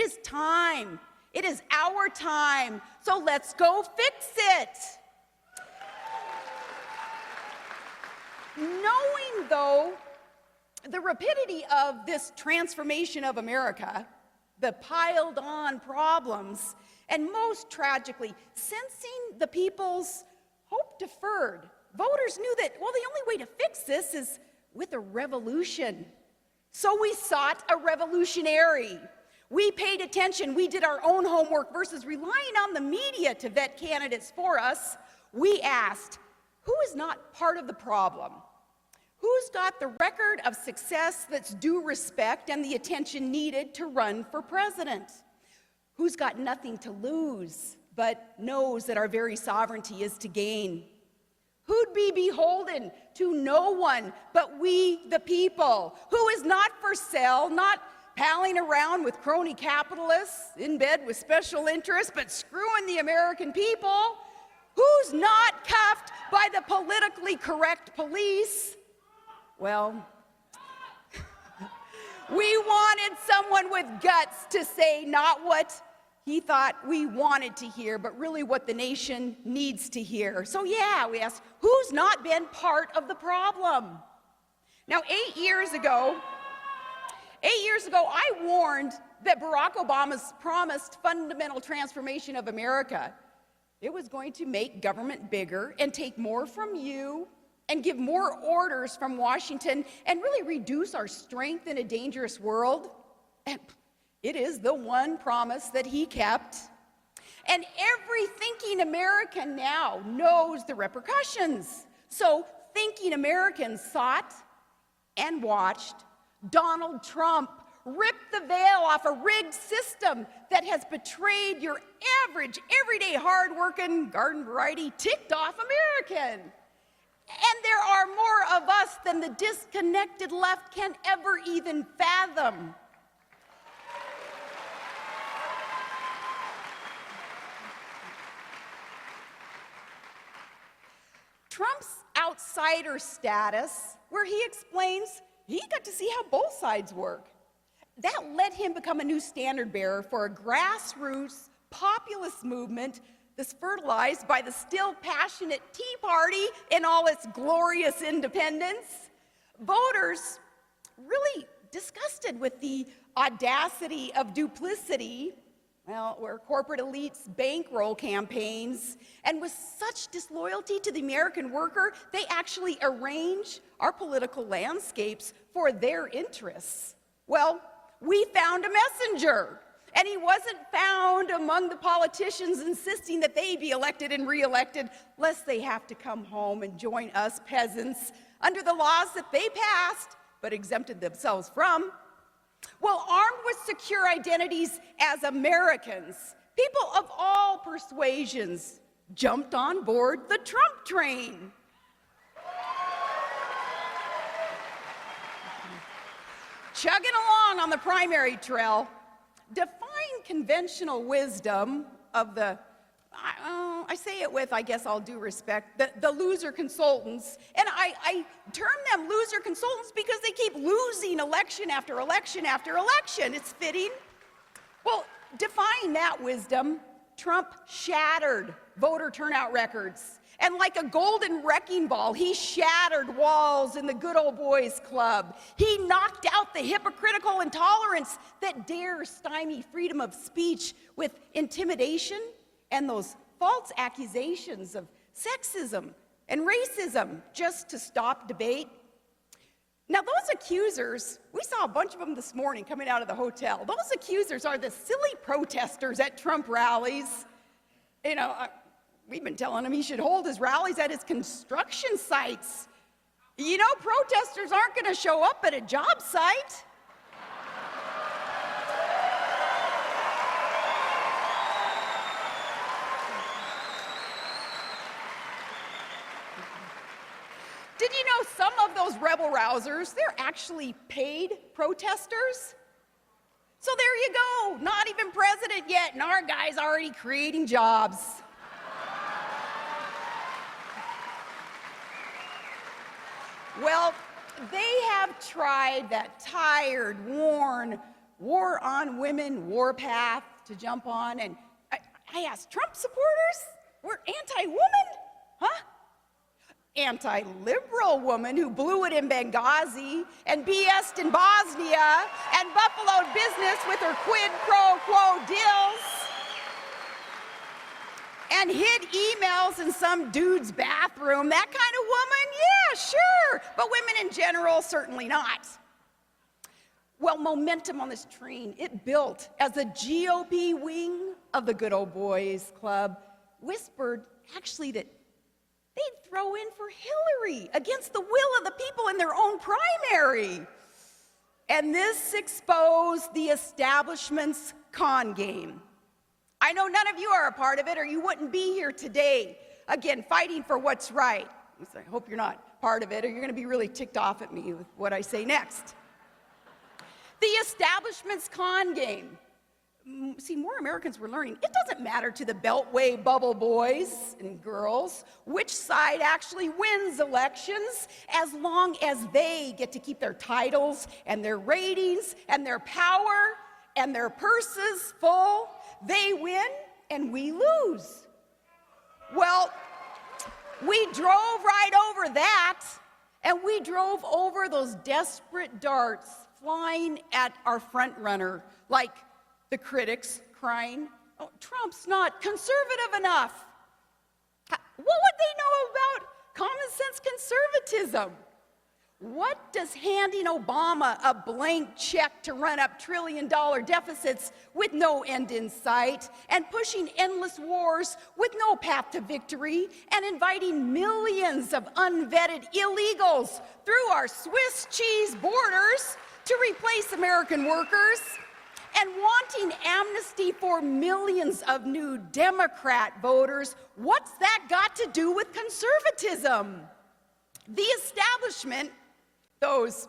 is time. It is our time. So let's go fix it. Knowing, though, the rapidity of this transformation of America, the piled on problems, and most tragically, sensing the people's hope deferred, voters knew that, well, the only way to fix this is with a revolution. So we sought a revolutionary. We paid attention. We did our own homework versus relying on the media to vet candidates for us. We asked, who is not part of the problem? Who's got the record of success that's due respect and the attention needed to run for president? Who's got nothing to lose but knows that our very sovereignty is to gain? Who'd be beholden to no one but we, the people? Who is not for sale, not palling around with crony capitalists in bed with special interests, but screwing the American people? Who's not cuffed by the politically correct police? Well, we wanted someone with guts to say not what he thought we wanted to hear, but really what the nation needs to hear. So yeah, we asked, who's not been part of the problem? Now, 8 years ago, I warned that Barack Obama's promised fundamental transformation of America, it was going to make government bigger and take more from you and give more orders from Washington and really reduce our strength in a dangerous world. And it is the one promise that he kept. And every thinking American now knows the repercussions. So thinking Americans sought and watched Donald Trump rip the veil off a rigged system that has betrayed your average, everyday, hard-working, garden variety, ticked-off American. And there are more of us than the disconnected left can ever even fathom. Trump's outsider status, where he explains he got to see how both sides work, that let him become a new standard bearer for a grassroots populist movement that's fertilized by the still passionate Tea Party in all its glorious independence. Voters really disgusted with the audacity of duplicity, well, where corporate elites bankroll campaigns, and with such disloyalty to the American worker, they actually arrange our political landscapes for their interests. Well, we found a messenger, and he wasn't found among the politicians insisting that they be elected and re-elected, lest they have to come home and join us peasants under the laws that they passed but exempted themselves from. Well, armed with secure identities as Americans, people of all persuasions jumped on board the Trump train. Chugging along on the primary trail, defying conventional wisdom of the, I say it with, I guess, all due respect, the loser consultants. And I term them loser consultants because they keep losing election after election after election. It's fitting. Well, defying that wisdom, Trump shattered voter turnout records. And like a golden wrecking ball, he shattered walls in the good old boys club. He knocked out the hypocritical intolerance that dares stymie freedom of speech with intimidation and those false accusations of sexism and racism just to stop debate. Now, those accusers, we saw a bunch of them this morning coming out of the hotel. Those accusers are the silly protesters at Trump rallies. You know, we've been telling him he should hold his rallies at his construction sites. You know, protesters aren't going to show up at a job site. Did you know some of those rebel rousers, they're actually paid protesters? So there you go, not even president yet, and our guy's already creating jobs. Well, they have tried that tired, worn, war on women warpath to jump on, and I asked, Trump supporters were anti-woman? Huh? Anti-liberal woman who blew it in Benghazi and BS'd in Bosnia and buffaloed business with her quid pro quo deals and hid emails in some dude's bathroom. That kind of woman? Yeah, sure. But women in general, certainly not. Well, momentum on this train, it built as the GOP wing of the Good Old Boys Club whispered actually that they'd throw in for Hillary against the will of the people in their own primary. And this exposed the establishment's con game. I know none of you are a part of it, or you wouldn't be here today, again, fighting for what's right. I hope you're not part of it, or you're going to be really ticked off at me with what I say next. The establishment's con game. See, more Americans were learning it doesn't matter to the Beltway bubble boys and girls which side actually wins elections, as long as they get to keep their titles and their ratings and their power and their purses full. They win and we lose. Well, we drove right over that, and we drove over those desperate darts flying at our front runner, like the critics crying, oh, Trump's not conservative enough. What would they know about common sense conservatism? What does handing Obama a blank check to run up trillion-dollar deficits with no end in sight, and pushing endless wars with no path to victory, and inviting millions of unvetted illegals through our Swiss cheese borders to replace American workers, and wanting amnesty for millions of new Democrat voters? What's that got to do with conservatism? The establishment, those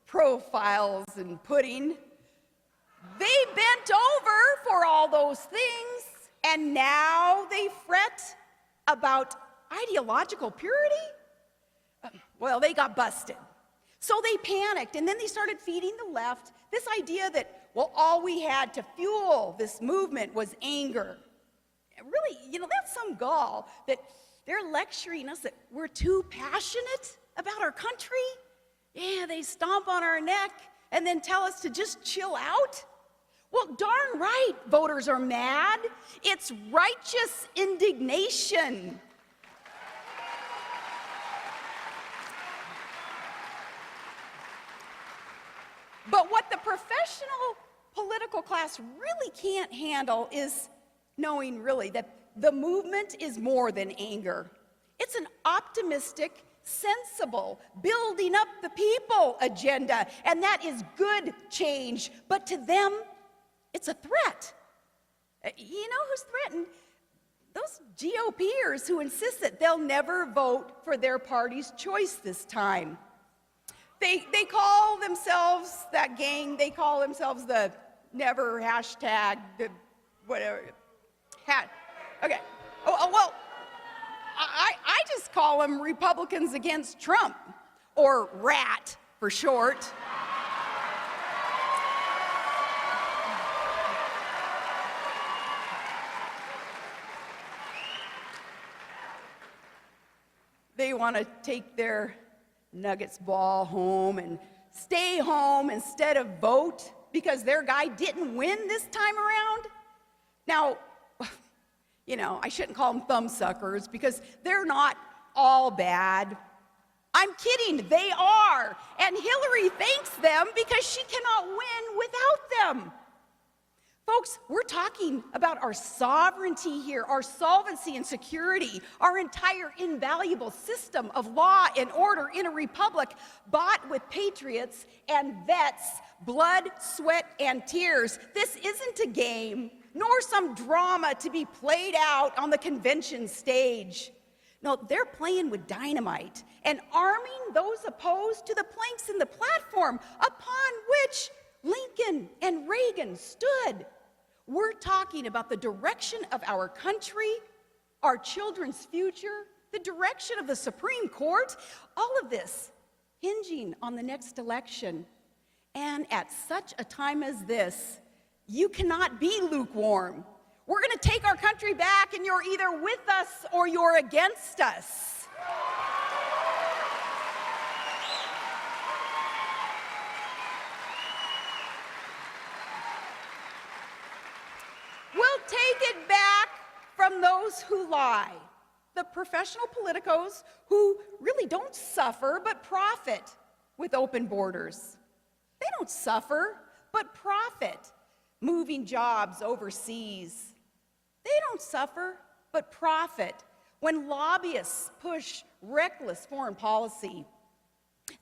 profiles and pudding, they bent over for all those things, and now they fret about ideological purity? Well, they got busted. So they panicked, and then they started feeding the left this idea that, well, all we had to fuel this movement was anger. Really, that's some gall that they're lecturing us that we're too passionate about our country. Yeah, they stomp on our neck and then tell us to just chill out. Well, darn right, voters are mad. It's righteous indignation. But what the professional political class really can't handle is knowing really that the movement is more than anger. It's an optimistic, sensible, building up the people agenda, and that is good change. But to them, it's a threat. You know who's threatened? Those GOPers who insist that they'll never vote for their party's choice this time. They call themselves, that gang, they call themselves the never hashtag, the whatever. Okay. Oh, well, I just call them Republicans Against Trump, or RAT for short. They want to take their Nuggets ball home and stay home instead of vote because their guy didn't win this time around. Now, I shouldn't call them thumbsuckers because they're not all bad. I'm kidding, they are. And Hillary thanks them because she cannot win without them. Folks, we're talking about our sovereignty here, our solvency and security, our entire invaluable system of law and order in a republic bought with patriots and vets, blood, sweat, and tears. This isn't a game, nor some drama to be played out on the convention stage. No, they're playing with dynamite and arming those opposed to the planks in the platform upon which Lincoln and Reagan stood. We're talking about the direction of our country, our children's future, the direction of the Supreme Court, all of this hinging on the next election. And at such a time as this, you cannot be lukewarm. We're going to take our country back, and you're either with us or you're against us. We'll take it back from those who lie, the professional politicos who really don't suffer but profit with open borders. They don't suffer but profit moving jobs overseas. They don't suffer but profit when lobbyists push reckless foreign policy.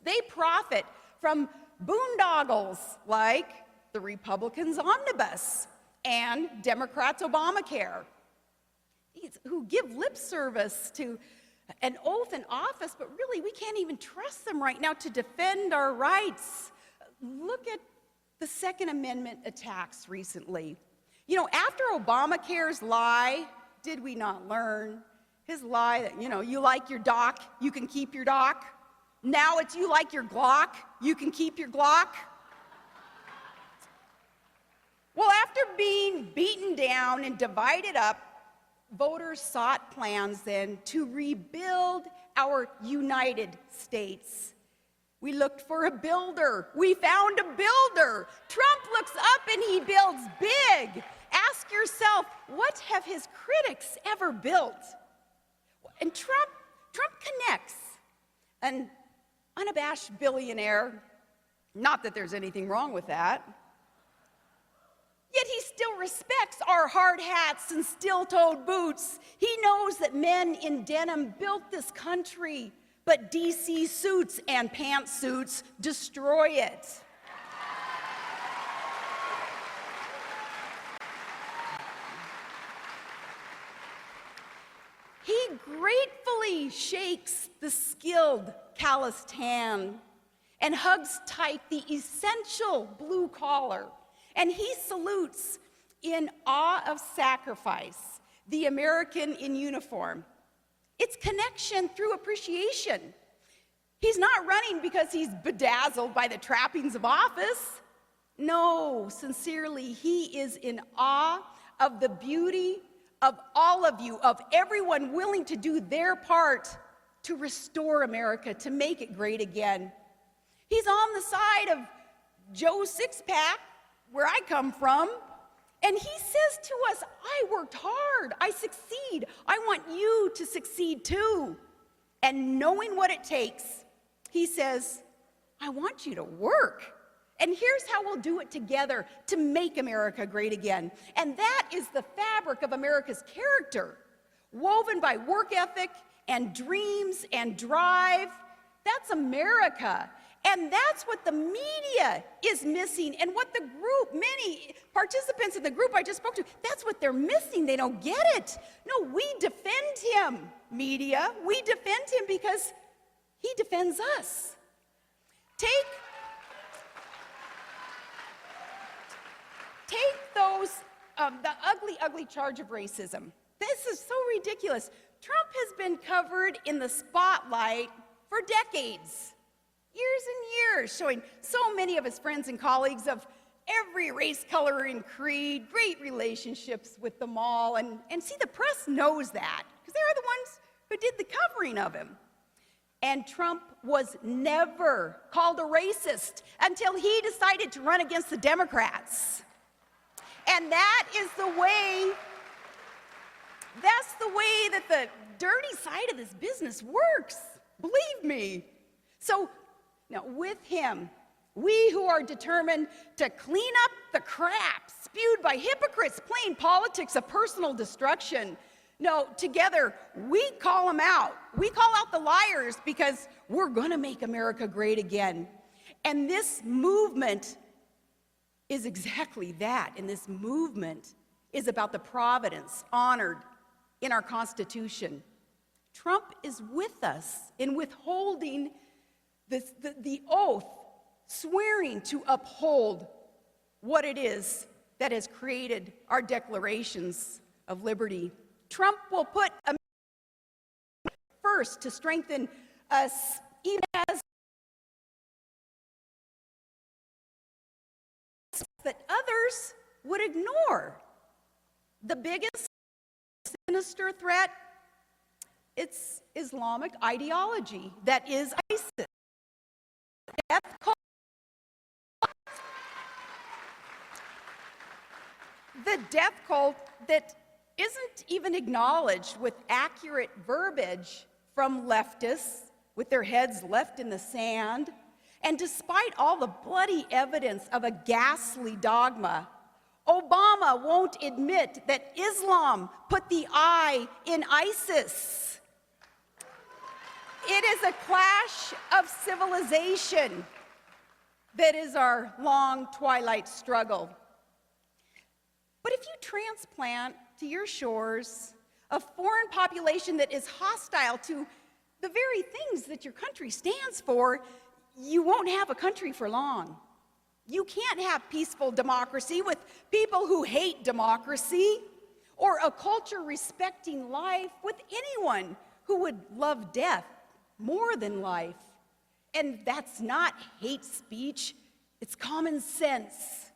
They profit from boondoggles like the Republicans' omnibus and Democrats' Obamacare, who give lip service to an oath in office, but really we can't even trust them right now to defend our rights. Look at the Second Amendment attacks recently. You know, after Obamacare's lie, did we not learn? His lie that, you like your doc, you can keep your doc. Now it's you like your Glock, you can keep your Glock. Well, after being beaten down and divided up, voters sought plans then to rebuild our United States. We looked for a builder. We found a builder. Trump looks up and he builds big. Ask yourself, what have his critics ever built? And Trump connects. An unabashed billionaire, not that there's anything wrong with that, yet he still respects our hard hats and steel-toed boots. He knows that men in denim built this country, but DC suits and pantsuits destroy it. He gratefully shakes the skilled, calloused hand and hugs tight the essential blue collar. And he salutes in awe of sacrifice the American in uniform. It's connection through appreciation. He's not running because he's bedazzled by the trappings of office. No, sincerely, he is in awe of the beauty of all of you, of everyone willing to do their part to restore America, to make it great again. He's on the side of Joe Sixpack, where I come from, and he says to us, I worked hard, I succeed, I want you to succeed too. And knowing what it takes, he says, I want you to work. And here's how we'll do it together to make America great again. And that is the fabric of America's character, woven by work ethic and dreams and drive. That's America. And that's what the media is missing, and what the group, many participants in the group I just spoke to, that's what they're missing. They don't get it. No, we defend him, media. We defend him because he defends us. Take those, the ugly, ugly charge of racism. This is so ridiculous. Trump has been covered in the spotlight for decades. Years and years, showing so many of his friends and colleagues of every race, color, and creed, great relationships with them all. And see, the press knows that, because they're the ones who did the covering of him. And Trump was never called a racist until he decided to run against the Democrats. And that is the way, that's the way that the dirty side of this business works. Believe me. So, now, with him, we who are determined to clean up the crap spewed by hypocrites playing politics of personal destruction, no, together, we call them out. We call out the liars because we're going to make America great again. And this movement is exactly that. And this movement is about the providence honored in our Constitution. Trump is with us in withholding the oath, swearing to uphold what it is that has created our declarations of liberty. Trump will put America first to strengthen us even as would ignore the biggest sinister threat. It's Islamic ideology that is ISIS. Death cult. The death cult that isn't even acknowledged with accurate verbiage from leftists with their heads left in the sand. And despite all the bloody evidence of a ghastly dogma, Obama won't admit that Islam put the I in ISIS. It is a clash of civilization that is our long twilight struggle. But if you transplant to your shores a foreign population that is hostile to the very things that your country stands for, you won't have a country for long. You can't have peaceful democracy with people who hate democracy, or a culture respecting life with anyone who would love death more than life. And that's not hate speech, it's common sense.